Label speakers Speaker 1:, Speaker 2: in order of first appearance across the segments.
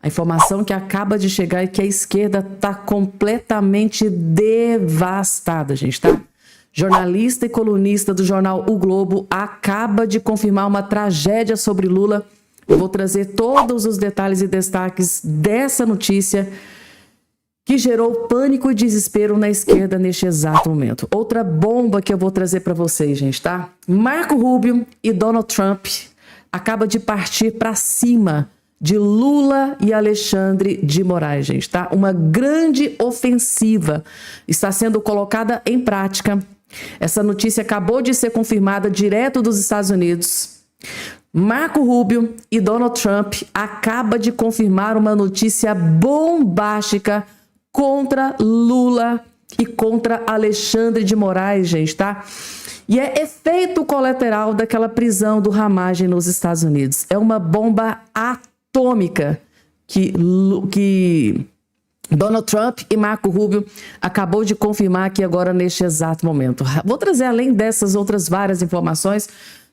Speaker 1: A informação que acaba de chegar é que a esquerda está completamente devastada, gente, tá? Jornalista e colunista do jornal O Globo acaba de confirmar uma tragédia sobre Lula. Eu vou trazer todos os detalhes e destaques dessa notícia que gerou pânico e desespero na esquerda neste exato momento. Outra bomba que eu vou trazer para vocês, gente, tá? Marco Rubio e Donald Trump acabam de partir para cima de Lula e Alexandre de Moraes, gente, tá? Uma grande ofensiva está sendo colocada em prática. Essa notícia acabou de ser confirmada direto dos Estados Unidos. Marco Rubio e Donald Trump acabam de confirmar uma notícia bombástica contra Lula e contra Alexandre de Moraes, gente, tá? E é efeito colateral daquela prisão do Ramagem nos Estados Unidos. É uma bomba atômica que Donald Trump e Marco Rubio acabou de confirmar aqui agora neste exato momento. Vou trazer além dessas outras várias informações.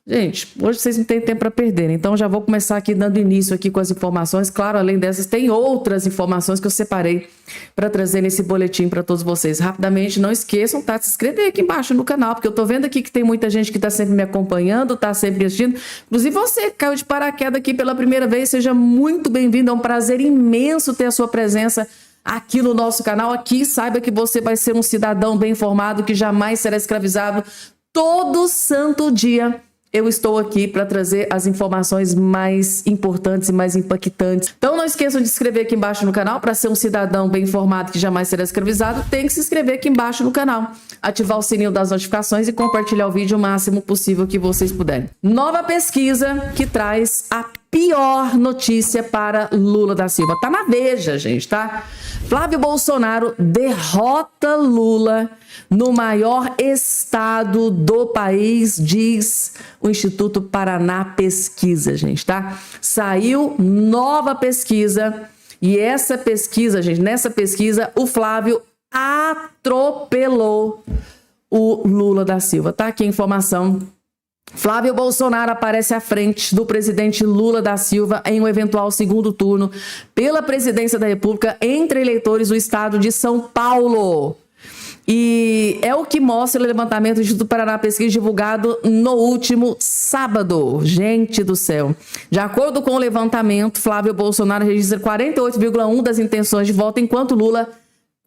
Speaker 1: Gente, hoje vocês não têm tempo para perder, então já vou começar aqui dando início aqui com as informações. Claro, além dessas, tem outras informações que eu separei para trazer nesse boletim para todos vocês. Rapidamente, não esqueçam, tá, de se inscrever aqui embaixo no canal, porque eu tô vendo aqui que tem muita gente que tá sempre me acompanhando, tá sempre assistindo. Inclusive você que caiu de paraquedas aqui pela primeira vez, seja muito bem-vindo. É um prazer imenso ter a sua presença aqui no nosso canal. Aqui, saiba que você vai ser um cidadão bem informado, que jamais será escravizado. Todo santo dia eu estou aqui para trazer as informações mais importantes e mais impactantes. Então não esqueçam de se inscrever aqui embaixo no canal. Para ser um cidadão bem informado que jamais será escravizado, tem que se inscrever aqui embaixo no canal, ativar o sininho das notificações e compartilhar o vídeo o máximo possível que vocês puderem. Nova pesquisa que traz a pior notícia para Lula da Silva. Tá na Veja, gente, tá? Flávio Bolsonaro derrota Lula no maior estado do país, diz o Instituto Paraná Pesquisa, gente, tá? Saiu nova pesquisa e essa pesquisa, gente, nessa pesquisa o Flávio atropelou o Lula da Silva. Tá aqui a informação. Flávio Bolsonaro aparece à frente do presidente Lula da Silva em um eventual segundo turno pela presidência da República entre eleitores do estado de São Paulo. E é o que mostra o levantamento do Instituto Paraná Pesquisa divulgado no último sábado. Gente do céu. De acordo com o levantamento, Flávio Bolsonaro registra 48,1% das intenções de voto, enquanto Lula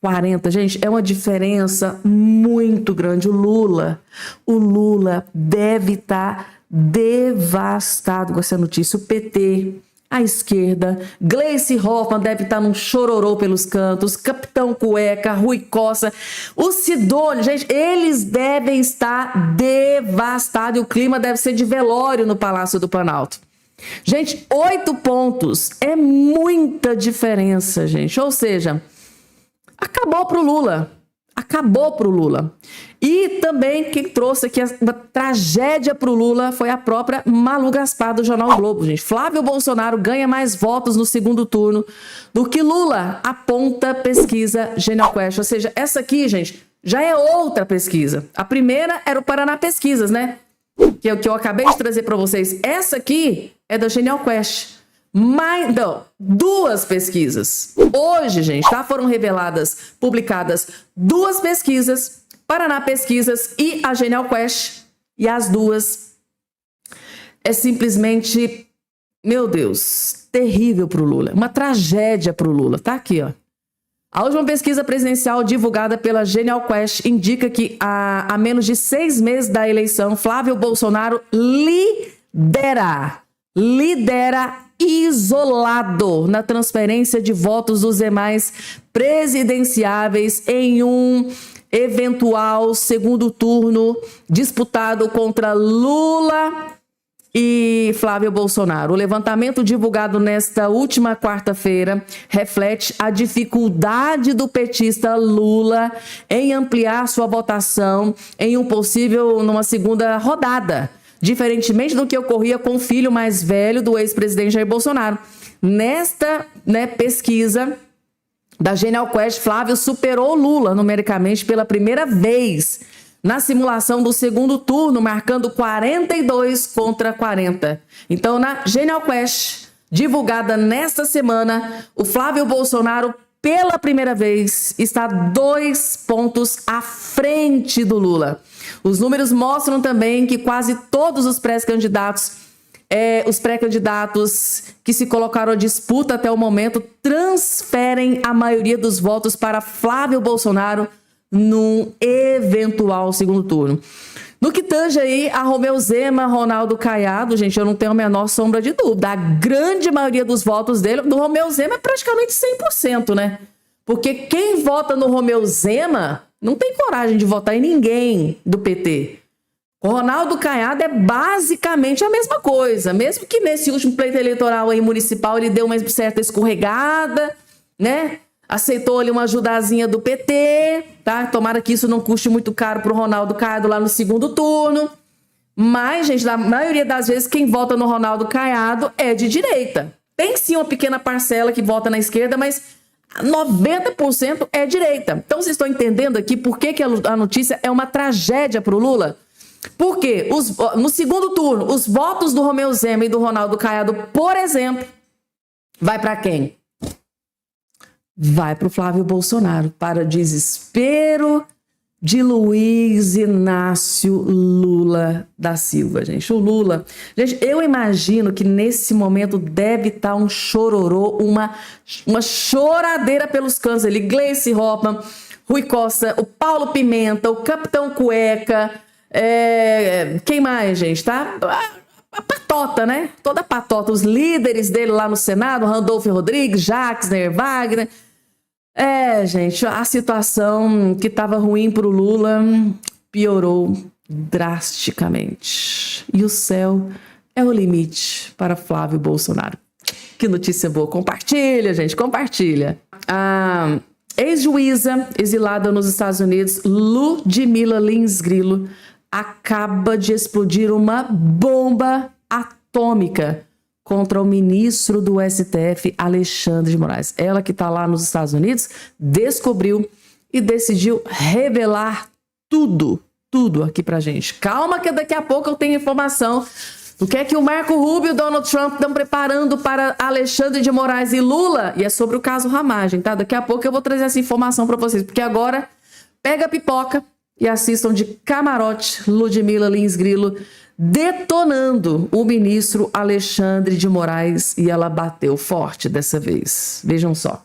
Speaker 1: 40%. Gente, é uma diferença muito grande. O Lula deve estar devastado com essa notícia. O PT, a esquerda, Gleice Hoffmann deve estar num chororô pelos cantos, Capitão Cueca, Rui Costa, o Sidônio, gente, eles devem estar devastados e o clima deve ser de velório no Palácio do Planalto. Gente, 8 pontos é muita diferença, gente, ou seja, acabou pro Lula. Acabou pro Lula. E também quem trouxe aqui uma tragédia pro Lula foi a própria Malu Gaspar do Jornal o Globo, gente. Flávio Bolsonaro ganha mais votos no segundo turno do que Lula, aponta pesquisa Genial Quest. Ou seja, essa aqui, gente, já é outra pesquisa. A primeira era o Paraná Pesquisas, né? Que eu acabei de trazer para vocês. Essa aqui é da Genial Quest. Mas, não, 2 pesquisas. Hoje, gente, tá? Foram publicadas 2 pesquisas, Paraná Pesquisas e a Genial Quest. E as 2 é simplesmente, meu Deus, terrível pro Lula. Uma tragédia pro Lula. Tá aqui, ó. A última pesquisa presidencial divulgada pela Genial Quest indica que a menos de 6 meses da eleição, Flávio Bolsonaro lidera isolado na transferência de votos dos demais presidenciáveis em um eventual segundo turno disputado contra Lula e Flávio Bolsonaro. O levantamento divulgado nesta última quarta-feira reflete a dificuldade do petista Lula em ampliar sua votação em numa segunda rodada, diferentemente do que ocorria com o filho mais velho do ex-presidente Jair Bolsonaro. Nesta pesquisa da Genial Quest, Flávio superou Lula numericamente pela primeira vez na simulação do segundo turno, marcando 42 contra 40. Então, na Genial Quest, divulgada nesta semana, o Flávio Bolsonaro, pela primeira vez, está 2 pontos à frente do Lula. Os números mostram também que quase todos os pré-candidatos que se colocaram à disputa até o momento transferem a maioria dos votos para Flávio Bolsonaro num eventual segundo turno. No que tange aí a Romeu Zema, Ronaldo Caiado, gente, eu não tenho a menor sombra de dúvida. A grande maioria dos votos do Romeu Zema é praticamente 100%, né? Porque quem vota no Romeu Zema não tem coragem de votar em ninguém do PT. O Ronaldo Caiado é basicamente a mesma coisa. Mesmo que nesse último pleito eleitoral aí municipal ele deu uma certa escorregada, né? Aceitou ali uma ajudazinha do PT, tá? Tomara que isso não custe muito caro pro Ronaldo Caiado lá no segundo turno. Mas, gente, na maioria das vezes, quem vota no Ronaldo Caiado é de direita. Tem sim uma pequena parcela que vota na esquerda, mas 90% é direita. Então, vocês estão entendendo aqui por que a notícia é uma tragédia pro Lula? Porque no segundo turno, os votos do Romeu Zema e do Ronaldo Caiado, por exemplo, vai para quem? Vai para o Flávio Bolsonaro, para desespero de Luiz Inácio Lula da Silva, gente. O Lula, gente, eu imagino que nesse momento deve estar um chororô, uma choradeira pelos cantos ali. Gleice Hoffmann, Rui Costa, o Paulo Pimenta, o Capitão Cueca, quem mais, gente, tá? A patota, né? Toda a patota, os líderes dele lá no Senado, Randolfo Rodrigues, Jaxner, Wagner. Gente, a situação que estava ruim para o Lula piorou drasticamente. E o céu é o limite para Flávio Bolsonaro. Que notícia boa. Compartilha, gente, compartilha. A ex-juíza exilada nos Estados Unidos, Ludmila Lins Grillo, acaba de explodir uma bomba atômica contra o ministro do STF, Alexandre de Moraes. Ela que está lá nos Estados Unidos, descobriu e decidiu revelar tudo aqui pra gente. Calma que daqui a pouco eu tenho informação do que é que o Marco Rubio e o Donald Trump estão preparando para Alexandre de Moraes e Lula, e é sobre o caso Ramagem, tá? Daqui a pouco eu vou trazer essa informação para vocês, porque agora pega a pipoca e assistam de camarote Ludmila Lins Grillo detonando o ministro Alexandre de Moraes, e ela bateu forte dessa vez. Vejam só.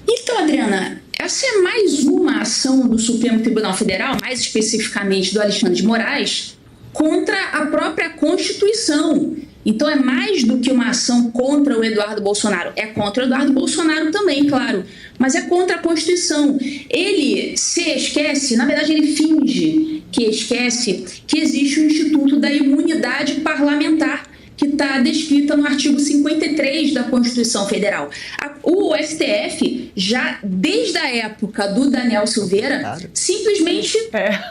Speaker 2: Então, Adriana, essa é mais uma ação do Supremo Tribunal Federal, mais especificamente do Alexandre de Moraes, contra a própria Constituição. Então é mais do que uma ação contra o Eduardo Bolsonaro. É contra o Eduardo Bolsonaro também, claro, mas é contra a Constituição. Ele se esquece, na verdade ele finge que esquece que existe o Instituto da Imunidade Parlamentar, que está descrita no artigo 53 da Constituição Federal. O STF, já desde a época do Daniel Silveira, simplesmente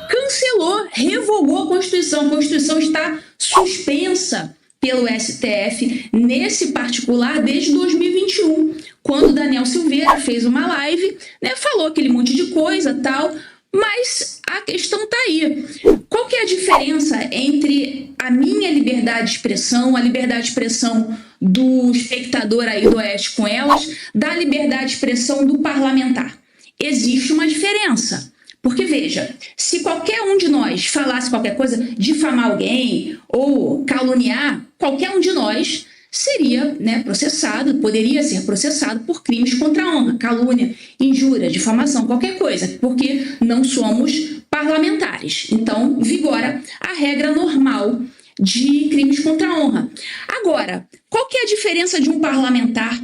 Speaker 2: cancelou, revogou a Constituição. A Constituição está suspensa pelo STF, nesse particular, desde 2021, quando Daniel Silveira fez uma live, né, falou aquele monte de coisa tal, mas a questão está aí. Qual que é a diferença entre a minha liberdade de expressão, a liberdade de expressão do espectador aí do Oeste com Elas, da liberdade de expressão do parlamentar? Existe uma diferença. Porque, veja, se qualquer um de nós falasse qualquer coisa, difamar alguém ou caluniar, qualquer um de nós seria, né, processado, poderia ser processado por crimes contra a honra, calúnia, injúria, difamação, qualquer coisa, porque não somos parlamentares. Então, vigora a regra normal de crimes contra a honra. Agora, qual que é a diferença de um parlamentar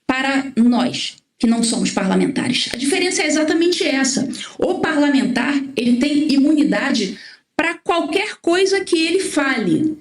Speaker 2: para nós, que não somos parlamentares? A diferença é exatamente essa. O parlamentar, ele tem imunidade para qualquer coisa que ele fale.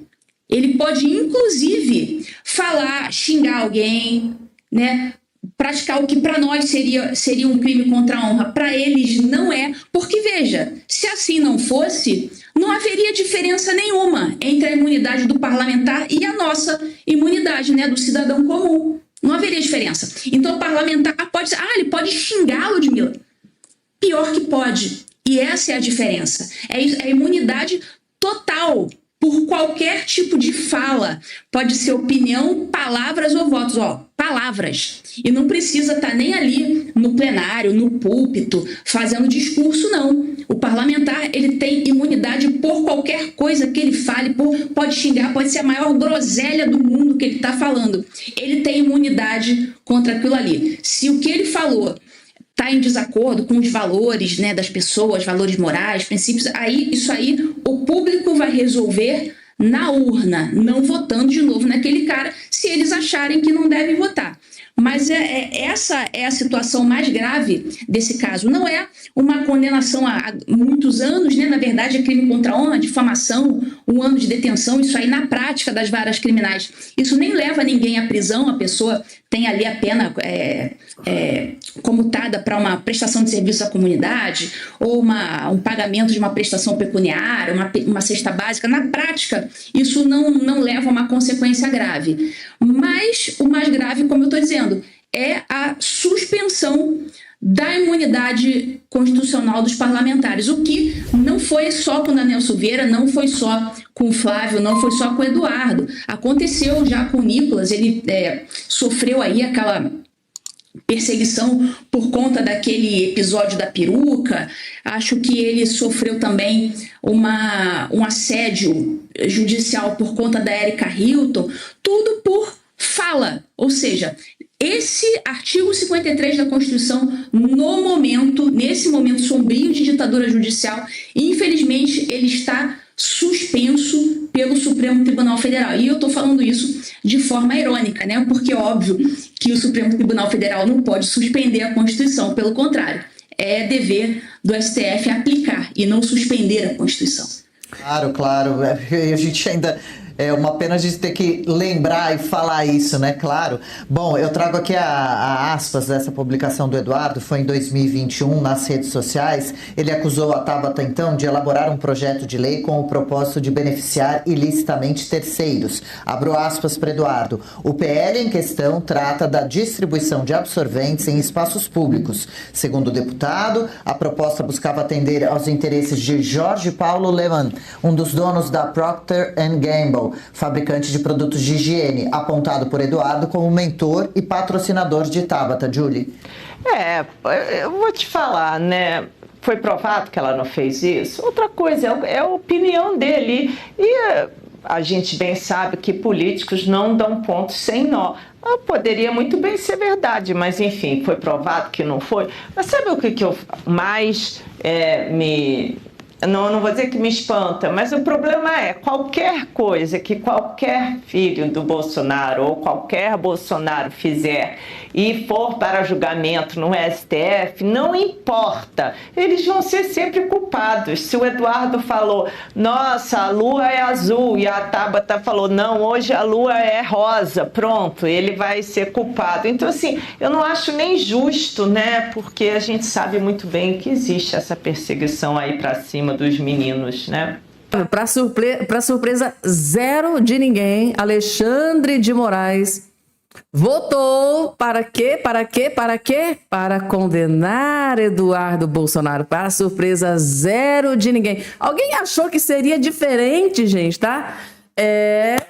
Speaker 2: Ele pode, inclusive, falar, xingar alguém, né? Praticar o que para nós seria um crime contra a honra. Para eles não é, porque, veja, se assim não fosse, não haveria diferença nenhuma entre a imunidade do parlamentar e a nossa imunidade, né, do cidadão comum. Não haveria diferença. Então o parlamentar pode... ele pode xingar, Ludmila. Pior que pode. E essa é a diferença. É a imunidade total por qualquer tipo de fala. Pode ser opinião, palavras ou votos. Palavras. E não precisa estar nem ali no plenário, no púlpito, fazendo discurso, não. O parlamentar, ele tem imunidade por qualquer coisa que ele fale, pode xingar, pode ser a maior groselha do mundo que ele está falando. Ele tem imunidade contra aquilo ali. Se o que ele falou está em desacordo com os valores, né, das pessoas, valores morais, princípios, isso aí o público vai resolver na urna, não votando de novo naquele cara, se eles acharem que não devem votar. Mas essa é a situação mais grave desse caso. Não é uma condenação a muitos anos, né? Na verdade é crime contra a honra, difamação, 1 ano de detenção, isso aí na prática das varas criminais. Isso nem leva ninguém à prisão, a pessoa tem ali a pena comutada para uma prestação de serviço à comunidade ou um pagamento de uma prestação pecuniária, uma cesta básica. Na prática, isso não leva a uma consequência grave. Mas o mais grave, como eu estou dizendo, é a suspensão da imunidade constitucional dos parlamentares, o que não foi só com o Daniel Silveira, não foi só com o Flávio, não foi só com o Eduardo. Aconteceu já com o Nicolas, ele sofreu aí aquela perseguição por conta daquele episódio da peruca. Acho que ele sofreu também um assédio judicial por conta da Erika Hilton, tudo por fala, ou seja, esse artigo 53 da Constituição, nesse momento sombrio de ditadura judicial, infelizmente ele está suspenso pelo Supremo Tribunal Federal. E eu estou falando isso de forma irônica, né? Porque é óbvio que o Supremo Tribunal Federal não pode suspender a Constituição, pelo contrário, é dever do STF aplicar e não suspender a Constituição.
Speaker 3: Claro. A gente ainda... É uma pena a gente ter que lembrar e falar isso, né? Claro. Bom, eu trago aqui a aspas dessa publicação do Eduardo, foi em 2021, nas redes sociais. Ele acusou a Tabata, então, de elaborar um projeto de lei com o propósito de beneficiar ilicitamente terceiros. Abro aspas para Eduardo. O PL em questão trata da distribuição de absorventes em espaços públicos. Segundo o deputado, a proposta buscava atender aos interesses de Jorge Paulo Lemann, um dos donos da Procter & Gamble, fabricante de produtos de higiene, apontado por Eduardo como mentor e patrocinador de Tabata. Julie.
Speaker 4: Eu vou te falar, né? Foi provado que ela não fez isso? Outra coisa, é a opinião dele. E a gente bem sabe que políticos não dão ponto sem nó. Poderia muito bem ser verdade, mas enfim, foi provado que não foi. Mas sabe o que eu mais não vou dizer que me espanta, mas o problema é qualquer coisa que qualquer filho do Bolsonaro ou qualquer Bolsonaro fizer e for para julgamento no STF, não importa, eles vão ser sempre culpados. Se o Eduardo falou, nossa, a lua é azul, e a Tabata falou, não, hoje a lua é rosa, pronto, ele vai ser culpado. Então, assim, eu não acho nem justo, né, porque a gente sabe muito bem que existe essa perseguição aí para cima dos meninos, né?
Speaker 1: Para surpresa zero de ninguém, Alexandre de Moraes votou para quê? Para condenar Eduardo Bolsonaro. Para surpresa zero de ninguém. Alguém achou que seria diferente, gente, tá?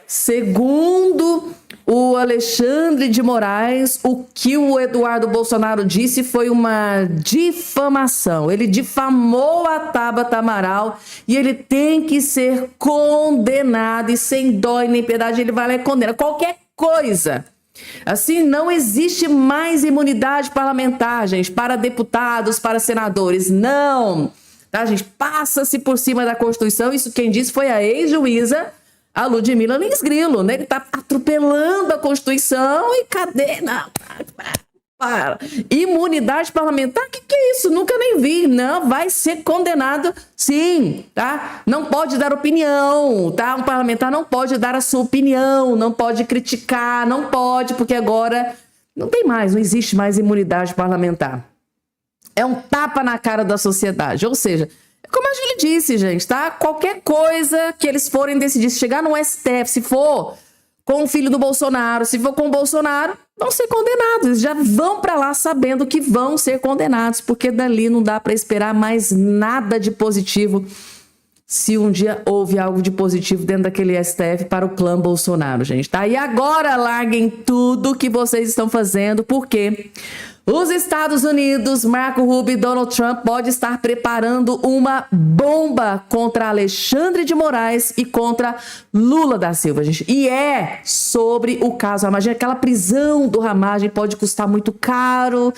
Speaker 1: Segundo o Alexandre de Moraes, o que o Eduardo Bolsonaro disse foi uma difamação. Ele difamou a Tabata Amaral e ele tem que ser condenado, e sem dó e nem piedade ele vai lá e condena qualquer coisa. Assim, não existe mais imunidade parlamentar, gente, para deputados, para senadores. Não, tá, gente? Passa-se por cima da Constituição. Isso quem disse foi a ex-juíza, a Ludmila Lins Grilo, né? Ele tá atropelando a Constituição e cadê? Não, para. Imunidade parlamentar? Que é isso? Nunca nem vi. Não, vai ser condenado sim, tá? Não pode dar opinião, tá? Um parlamentar não pode dar a sua opinião, não pode criticar, não pode, porque agora não tem mais, não existe mais imunidade parlamentar. É um tapa na cara da sociedade, ou seja, como a Júlia disse, gente, tá? Qualquer coisa que eles forem decidir, se chegar no STF, se for com o filho do Bolsonaro, se for com o Bolsonaro, vão ser condenados. Eles já vão para lá sabendo que vão ser condenados, porque dali não dá para esperar mais nada de positivo. se um dia houve algo de positivo dentro daquele STF para o clã Bolsonaro, gente, tá? E agora larguem tudo que vocês estão fazendo, porque os Estados Unidos, Marco Rubio e Donald Trump podem estar preparando uma bomba contra Alexandre de Moraes e contra Lula da Silva, gente. E é sobre o caso Ramagem. Aquela prisão do Ramagem pode custar muito caro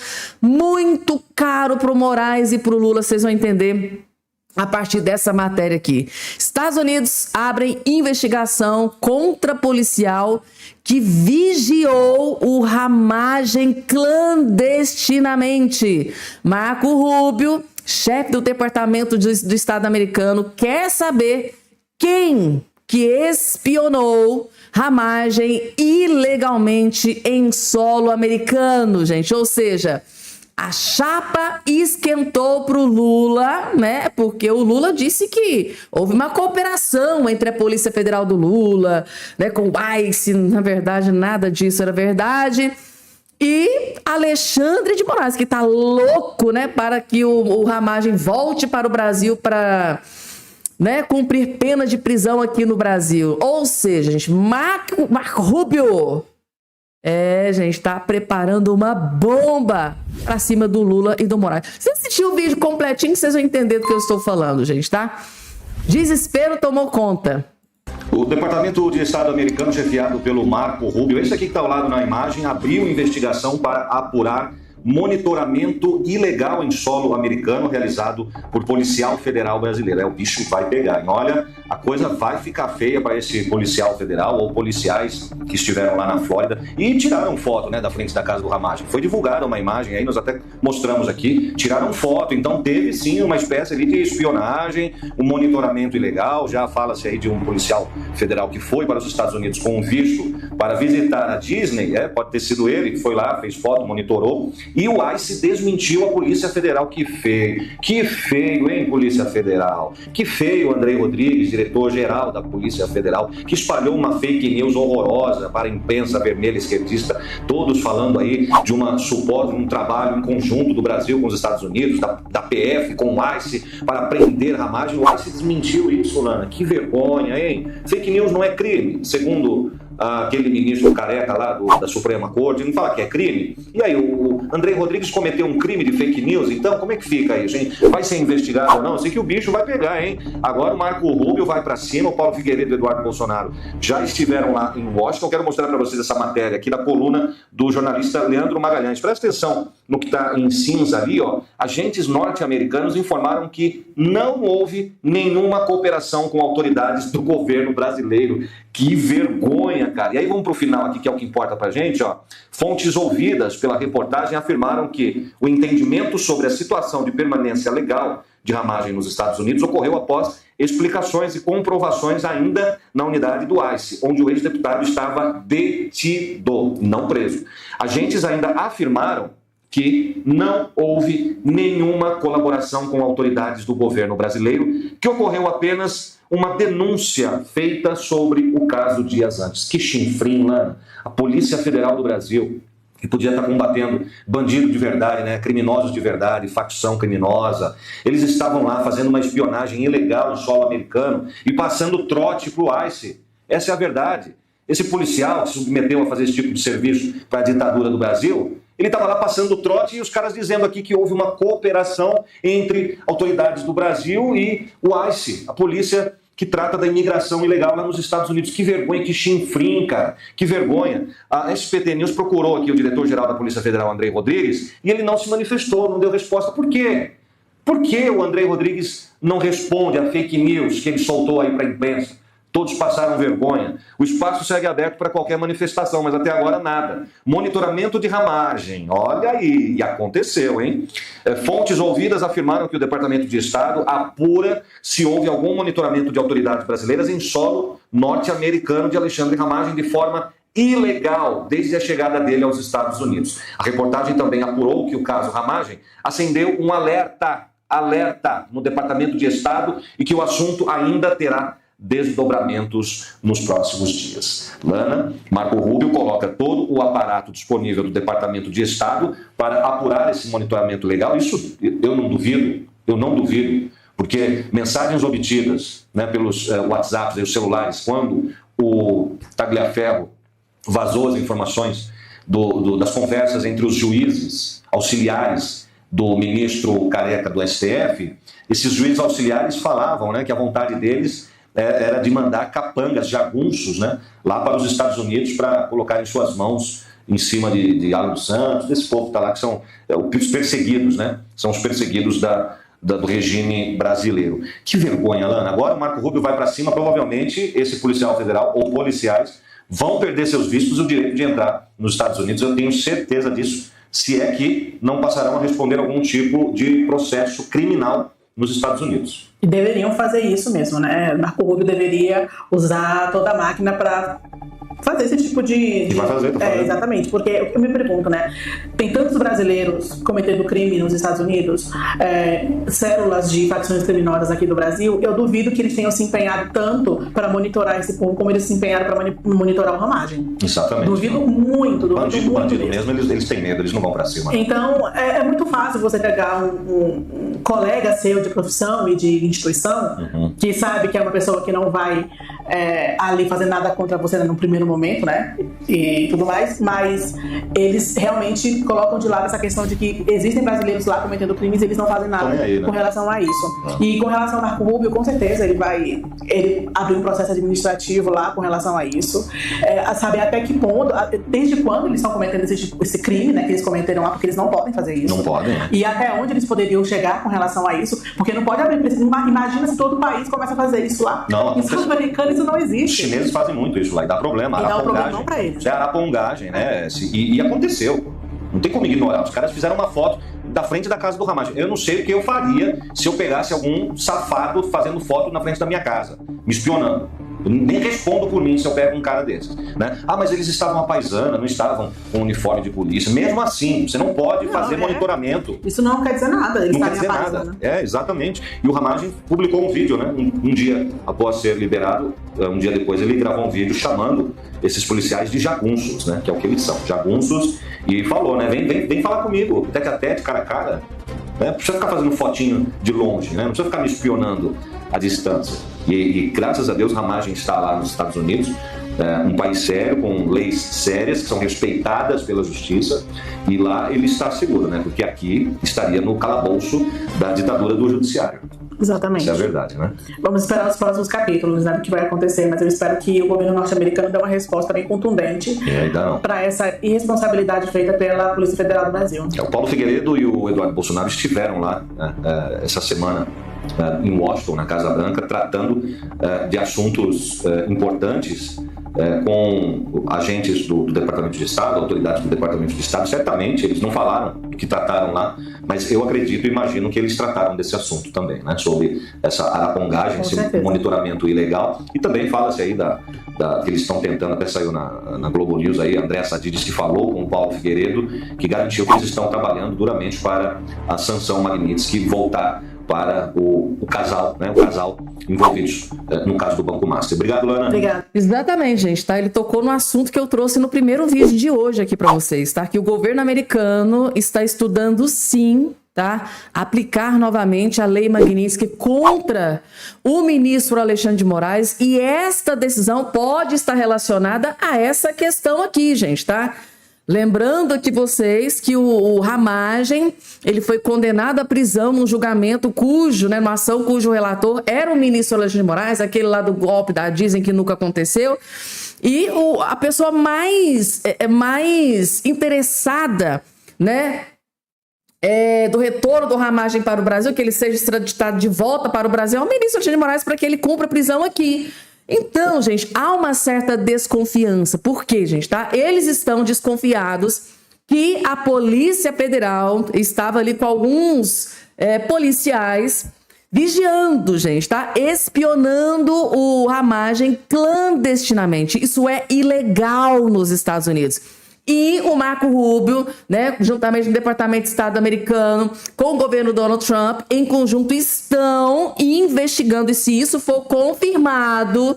Speaker 1: para o Moraes e para o Lula, vocês vão entender a partir dessa matéria aqui. Estados Unidos abrem investigação contra policial que vigiou o Ramagem clandestinamente. Marco Rubio, chefe do Departamento do Estado americano, quer saber quem que espionou Ramagem ilegalmente em solo americano, gente. Ou seja, a chapa esquentou para o Lula, né? Porque o Lula disse que houve uma cooperação entre a Polícia Federal do Lula, né, com o ICE. Na verdade, nada disso era verdade. E Alexandre de Moraes, que tá louco, né, para que o Ramagem volte para o Brasil para, né, cumprir pena de prisão aqui no Brasil. Ou seja, gente, Marco Rubio, gente, tá preparando uma bomba pra cima do Lula e do Moraes. Se assistir o vídeo completinho, vocês vão entender do que eu estou falando, gente, tá? Desespero tomou conta.
Speaker 5: O Departamento de Estado americano, chefiado pelo Marco Rubio, esse aqui que está ao lado na imagem, abriu investigação para apurar monitoramento ilegal em solo americano realizado por policial federal brasileiro. O bicho vai pegar, hein? Olha, a coisa vai ficar feia para esse policial federal ou policiais que estiveram lá na Flórida e tiraram foto, né, da frente da casa do Ramagem. Foi divulgada uma imagem aí, nós até mostramos aqui, tiraram foto, então teve sim uma espécie ali de espionagem, um monitoramento ilegal. Já fala-se aí de um policial federal que foi para os Estados Unidos com um visto para visitar a Disney, pode ter sido ele que foi lá, fez foto, monitorou. E o ICE desmentiu a Polícia Federal. Que feio, hein, Polícia Federal? Que feio, Andrei Rodrigues, diretor-geral da Polícia Federal, que espalhou uma fake news horrorosa para a imprensa vermelha esquerdista, todos falando aí de um trabalho em conjunto do Brasil com os Estados Unidos, da PF com o ICE, para prender Ramagem. O ICE desmentiu isso, Lana. Que vergonha, hein? Fake news não é crime, segundo aquele ministro careca lá da Suprema Corte, não fala que é crime? E aí, o Andrei Rodrigues cometeu um crime de fake news, então como é que fica isso, hein? Vai ser investigado ou não? Eu sei que o bicho vai pegar, hein? Agora o Marco Rubio vai pra cima, o Paulo Figueiredo e o Eduardo Bolsonaro já estiveram lá em Washington. Eu quero mostrar para vocês essa matéria aqui da coluna do jornalista Leandro Magalhães. Presta atenção no que está em cinza ali, ó. Agentes norte-americanos informaram que não houve nenhuma cooperação com autoridades do governo brasileiro. Que vergonha, cara. E aí vamos para o final aqui, que é o que importa para a gente, ó. Fontes ouvidas pela reportagem afirmaram que o entendimento sobre a situação de permanência legal de Ramagem nos Estados Unidos ocorreu após explicações e comprovações ainda na unidade do ICE, onde o ex-deputado estava detido, não preso. Agentes ainda afirmaram que não houve nenhuma colaboração com autoridades do governo brasileiro, que ocorreu apenas uma denúncia feita sobre o caso dias antes. Que chinfrim, Lana. A Polícia Federal do Brasil, que podia estar combatendo bandido de verdade, né, criminosos de verdade, facção criminosa, eles estavam lá fazendo uma espionagem ilegal em solo americano e passando trote para o ICE. Essa é a verdade. Esse policial que se submeteu a fazer esse tipo de serviço para a ditadura do Brasil, ele estava lá passando trote e os caras dizendo aqui que houve uma cooperação entre autoridades do Brasil e o ICE, a polícia que trata da imigração ilegal lá nos Estados Unidos. Que vergonha, que chinfrim, cara, que vergonha. A SPT News procurou aqui o diretor-geral da Polícia Federal, Andrei Rodrigues, e ele não se manifestou, não deu resposta. Por quê? Por que o Andrei Rodrigues não responde a fake news que ele soltou aí para a imprensa? Todos passaram vergonha. O espaço segue aberto para qualquer manifestação, mas até agora nada. Monitoramento de Ramagem. Olha aí, e aconteceu, hein? Fontes ouvidas afirmaram que o Departamento de Estado apura se houve algum monitoramento de autoridades brasileiras em solo norte-americano de Alexandre Ramagem de forma ilegal, desde a chegada dele aos Estados Unidos. A reportagem também apurou que o caso Ramagem acendeu um alerta no Departamento de Estado e que o assunto ainda terá desdobramentos nos próximos dias. Lana, Marco Rubio coloca todo o aparato disponível do Departamento de Estado para apurar esse monitoramento legal. Isso eu não duvido. Porque mensagens obtidas, né, pelos WhatsApps e os celulares, quando o Tagliaferro vazou as informações das conversas entre os juízes auxiliares do ministro Careca do STF, esses juízes auxiliares falavam, né, que a vontade deles era de mandar capangas, jagunços, né, lá para os Estados Unidos para colocar em suas mãos em cima de Alan dos Santos, desse povo que está lá, que são os perseguidos, né, são os perseguidos do regime brasileiro. Que vergonha, Alana. Agora o Marco Rubio vai para cima, provavelmente esse policial federal ou policiais vão perder seus vistos e o direito de entrar nos Estados Unidos. Eu tenho certeza disso, se é que não passarão a responder algum tipo de processo criminal nos Estados Unidos.
Speaker 6: E deveriam fazer isso mesmo, né? Marco Rubio deveria usar toda a máquina para fazer esse tipo de...
Speaker 5: E vai fazer, tá fazendo.
Speaker 6: Exatamente, porque eu me pergunto, né? Tem tantos brasileiros cometendo crime nos Estados Unidos, células de facções criminosas aqui do Brasil, eu duvido que eles tenham se empenhado tanto para monitorar esse povo como eles se empenharam para monitorar o Ramagem.
Speaker 5: Exatamente.
Speaker 6: Duvido muito,
Speaker 5: Bandido mesmo, eles têm medo, eles não vão para cima.
Speaker 6: Então, é muito fácil você pegar um colega seu de profissão e de instituição, que sabe que é uma pessoa que não vai ali fazer nada contra você no primeiro momento, né? E tudo mais, mas eles realmente colocam de lado essa questão de que existem brasileiros lá cometendo crimes e eles não fazem nada aí, né, com relação a isso. E com relação ao Marco Rubio, com certeza ele abriu um processo administrativo lá com relação a isso, a saber até que ponto, desde quando eles estão cometendo esse crime, né, que eles cometeram lá, porque eles não podem fazer isso.
Speaker 5: Não podem.
Speaker 6: E até onde eles poderiam chegar com relação a isso, porque não pode abrir. Imagina se todo o país começa a fazer isso lá.
Speaker 5: Não,
Speaker 6: em sul-americano isso não existe.
Speaker 5: Os chineses fazem muito isso lá e dá problema.
Speaker 6: E dá um problema não pra eles.
Speaker 5: É arapongagem, né? E aconteceu. Não tem como ignorar. Os caras fizeram uma foto da frente da casa do Ramagem. Eu não sei o que eu faria se eu pegasse algum safado fazendo foto na frente da minha casa, me espionando. Eu nem respondo por mim se eu pego um cara desses, né? Ah, mas eles estavam à paisana, não estavam com uniforme de polícia. Mesmo assim, você não pode fazer monitoramento.
Speaker 6: Isso não quer dizer nada. Eles
Speaker 5: não quer dizer nada. Exatamente. E o Ramagem publicou um vídeo, né? Um dia após ser liberado, um dia depois ele gravou um vídeo chamando esses policiais de jagunços, né? Que é o que eles são, jagunços. E falou, né? Vem falar comigo, tete a tete, cara a cara. Né? Não precisa ficar fazendo fotinho de longe, né? Não precisa ficar me espionando à distância. E graças a Deus, Ramagem está lá nos Estados Unidos, um país sério, com leis sérias, que são respeitadas pela justiça, e lá ele está seguro, né? Porque aqui estaria no calabouço da ditadura do judiciário.
Speaker 6: Exatamente.
Speaker 5: Isso é a verdade, né?
Speaker 6: Vamos esperar os próximos capítulos, né, do que vai acontecer, mas eu espero que o governo norte-americano dê uma resposta bem contundente para essa irresponsabilidade feita pela Polícia Federal do Brasil.
Speaker 5: O Paulo Figueiredo e o Eduardo Bolsonaro estiveram lá essa semana em Washington, na Casa Branca, tratando de assuntos importantes com agentes do Departamento de Estado, autoridades do Departamento de Estado. Certamente eles não falaram do que trataram lá, mas eu acredito e imagino que eles trataram desse assunto também, né? Sobre essa arapongagem, esse monitoramento ilegal. E também fala-se aí que eles estão tentando, até saiu na Globo News aí, André Sadides, que falou com o Paulo Figueiredo, que garantiu que eles estão trabalhando duramente para a sanção Magnitsky voltar para o casal, né? O casal envolvidos no caso do Banco Master. Obrigado, Lana.
Speaker 6: Obrigada.
Speaker 1: Exatamente, gente, tá? Ele tocou no assunto que eu trouxe no primeiro vídeo de hoje aqui para vocês, tá? Que o governo americano está estudando, sim, tá? Aplicar novamente a lei Magnitsky contra o ministro Alexandre de Moraes, e esta decisão pode estar relacionada a essa questão aqui, gente, tá? Lembrando aqui vocês que o Ramagem, ele foi condenado à prisão num julgamento numa ação cujo relator era o ministro Alexandre de Moraes, aquele lá do golpe dizem que nunca aconteceu. E a pessoa mais interessada, né, do retorno do Ramagem para o Brasil, que ele seja extraditado de volta para o Brasil, é o ministro Alexandre de Moraes, para que ele cumpra a prisão aqui. Então, gente, há uma certa desconfiança. Por quê, gente? Tá? Eles estão desconfiados que a Polícia Federal estava ali com alguns policiais vigiando, gente, tá? Espionando o Ramagem clandestinamente. Isso é ilegal nos Estados Unidos. E o Marco Rubio, né, juntamente com o Departamento de Estado americano, com o governo Donald Trump, em conjunto estão investigando. E se isso for confirmado,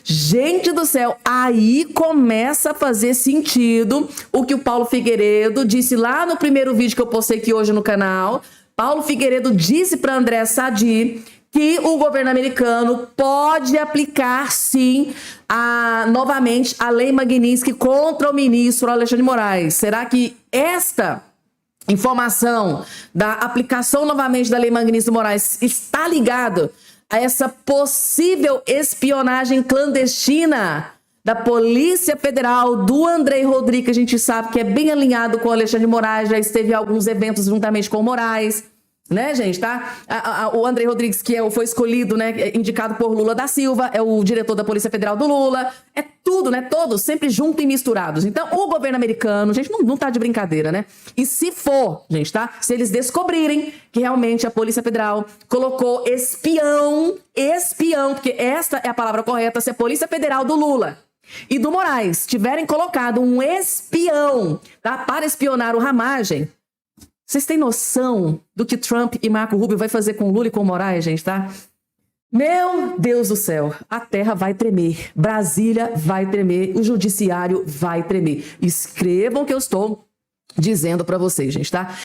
Speaker 1: gente do céu, aí começa a fazer sentido o que o Paulo Figueiredo disse lá no primeiro vídeo que eu postei aqui hoje no canal. Paulo Figueiredo disse para André Sadi que o governo americano pode aplicar, sim, novamente a Lei Magnitsky contra o ministro Alexandre de Moraes. Será que esta informação da aplicação novamente da Lei Magnitsky de Moraes está ligado a essa possível espionagem clandestina da Polícia Federal, do Andrei Rodrigues, que a gente sabe que é bem alinhado com o Alexandre de Moraes, já esteve em alguns eventos juntamente com o Moraes, né, gente, tá? O Andrei Rodrigues, que foi escolhido, né, indicado por Lula da Silva, é o diretor da Polícia Federal do Lula, é tudo, né, todos sempre juntos e misturados. Então, o governo americano, gente, não tá de brincadeira, né? E se for, gente, tá? Se eles descobrirem que realmente a Polícia Federal colocou espião, porque esta é a palavra correta, se a Polícia Federal do Lula e do Moraes tiverem colocado um espião, tá, para espionar o Ramagem, vocês têm noção do que Trump e Marco Rubio vai fazer com Lula e com Moraes, gente, tá? Meu Deus do céu, a terra vai tremer, Brasília vai tremer, o judiciário vai tremer. Escrevam o que eu estou dizendo para vocês, gente, tá?